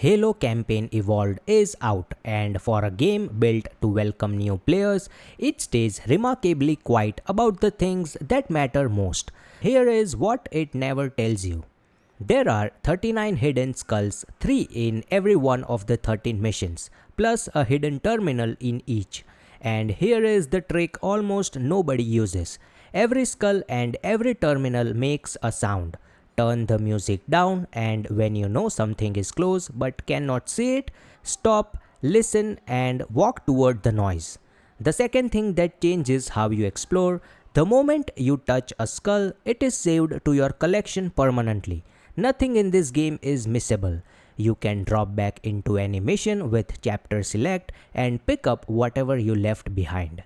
Halo Campaign Evolved is out, and for a game built to welcome new players, it stays remarkably quiet about the things that matter most. Here is what it never tells you. There are 39 hidden skulls, 3 in every one of the 13 missions, plus a hidden terminal in each. And here is the trick almost nobody uses. Every skull and every terminal makes a sound. Turn the music down, and when you know something is close but cannot see it, stop, listen and walk toward the noise. The second thing that changes how you explore, the moment you touch a skull, it is saved to your collection permanently. Nothing in this game is missable. You can drop back into any mission with chapter select and pick up whatever you left behind.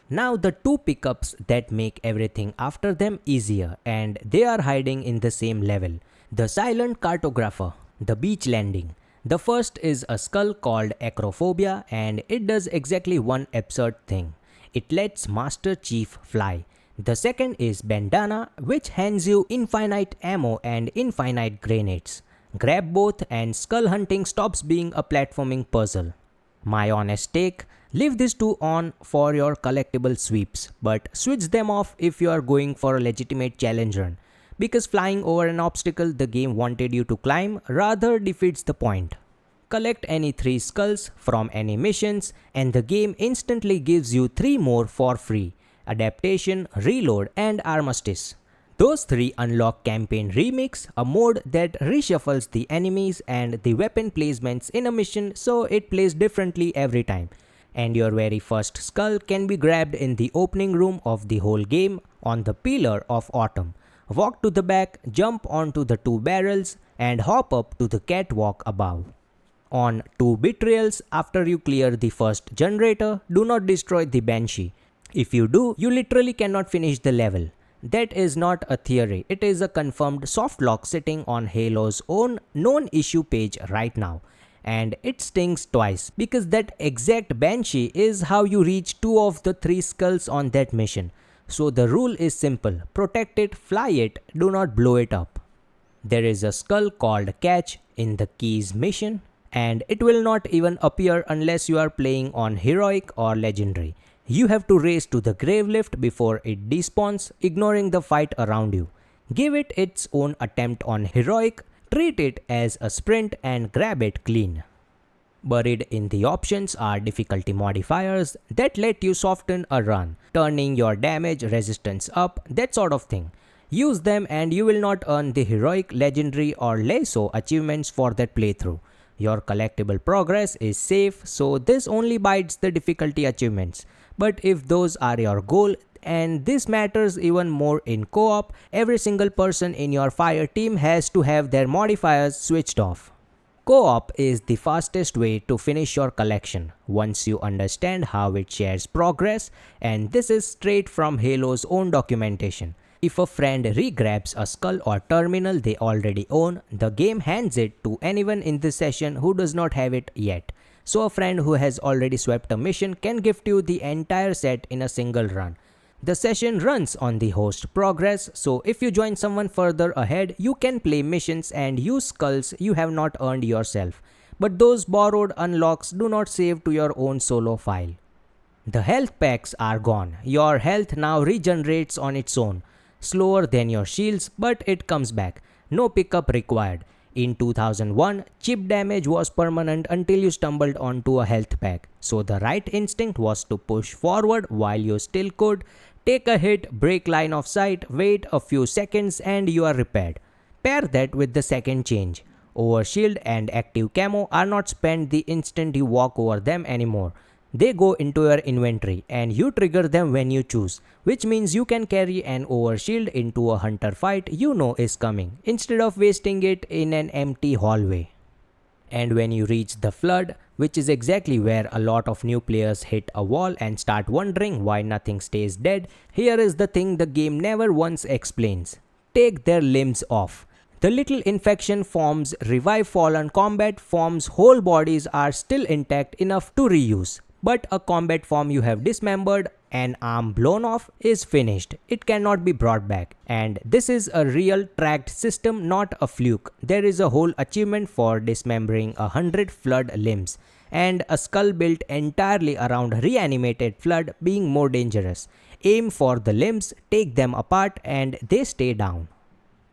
Now the two pickups that make everything after them easier, and they are hiding in the same level. The Silent Cartographer, the Beach Landing. The first is a skull called Acrophobia, and it does exactly one absurd thing. It lets Master Chief fly. The second is Bandana, which hands you infinite ammo and infinite grenades. Grab both and skull hunting stops being a platforming puzzle. My honest take, leave these two on for your collectible sweeps, but switch them off if you are going for a legitimate challenge run, because flying over an obstacle the game wanted you to climb rather defeats the point. Collect any 3 skulls from any missions and the game instantly gives you 3 more for free: Adaptation, Reload and Armistice. Those 3 unlock Campaign Remix, a mode that reshuffles the enemies and the weapon placements in a mission so it plays differently every time. And your very first skull can be grabbed in the opening room of the whole game on the Pillar of Autumn. Walk to the back, jump onto the 2 barrels and hop up to the catwalk above. On Two Betrayals, after you clear the first generator, do not destroy the Banshee. If you do, you literally cannot finish the level. That is not a theory, it is a confirmed softlock sitting on Halo's own known issue page right now. And it stings twice, because that exact Banshee is how you reach 2 of the 3 skulls on that mission. So the rule is simple: protect it, fly it, do not blow it up. There is a skull called Catch in the Keys mission, and it will not even appear unless you are playing on Heroic or Legendary. You have to race to the grave lift before it despawns, ignoring the fight around you. Give it its own attempt on Heroic, treat it as a sprint and grab it clean. Buried in the options are difficulty modifiers that let you soften a run, turning your damage resistance up, that sort of thing. Use them and you will not earn the Heroic, Legendary or Lasso achievements for that playthrough. Your collectible progress is safe, so this only bites the difficulty achievements. But if those are your goal, and this matters even more in co-op, every single person in your fire team has to have their modifiers switched off. Co-op is the fastest way to finish your collection once you understand how it shares progress, and this is straight from Halo's own documentation. If a friend regrabs a skull or terminal they already own, the game hands it to anyone in the session who does not have it yet. So a friend who has already swept a mission can gift you the entire set in a single run. The session runs on the host progress, so if you join someone further ahead, you can play missions and use skulls you have not earned yourself. But those borrowed unlocks do not save to your own solo file. The health packs are gone. Your health now regenerates on its own. Slower than your shields, but it comes back. No pickup required. In 2001, chip damage was permanent until you stumbled onto a health pack. So the right instinct was to push forward while you still could. Take a hit, break line of sight, wait a few seconds and you are repaired. Pair that with the second change. Overshield and active camo are not spent the instant you walk over them anymore. They go into your inventory and you trigger them when you choose, which means you can carry an overshield into a hunter fight you know is coming, instead of wasting it in an empty hallway. And when you reach the flood, which is exactly where a lot of new players hit a wall and start wondering why nothing stays dead, here is the thing the game never once explains. Take their limbs off. The little infection forms revive fallen combat forms whole bodies are still intact enough to reuse. but a combat form you have dismembered, an arm blown off, is finished. It cannot be brought back. And this is a real tracked system, not a fluke. There is a whole achievement for dismembering 100 flood limbs, and a skull built entirely around reanimated flood being more dangerous. Aim for the limbs, take them apart, and they stay down.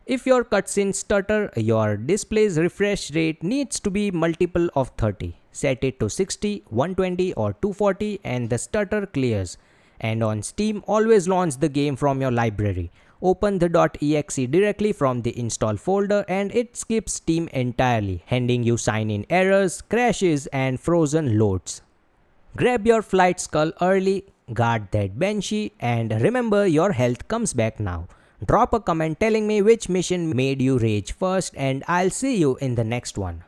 If your cutscenes stutter, your display's refresh rate needs to be multiple of 30. Set it to 60, 120 or 240 and the stutter clears. And on Steam, always launch the game from your library. Open the .exe directly from the install folder and it skips Steam entirely, handing you sign-in errors, crashes and frozen loads. Grab your flight skull early, guard that Banshee, and remember your health comes back now. Drop a comment telling me which mission made you rage first and I'll see you in the next one.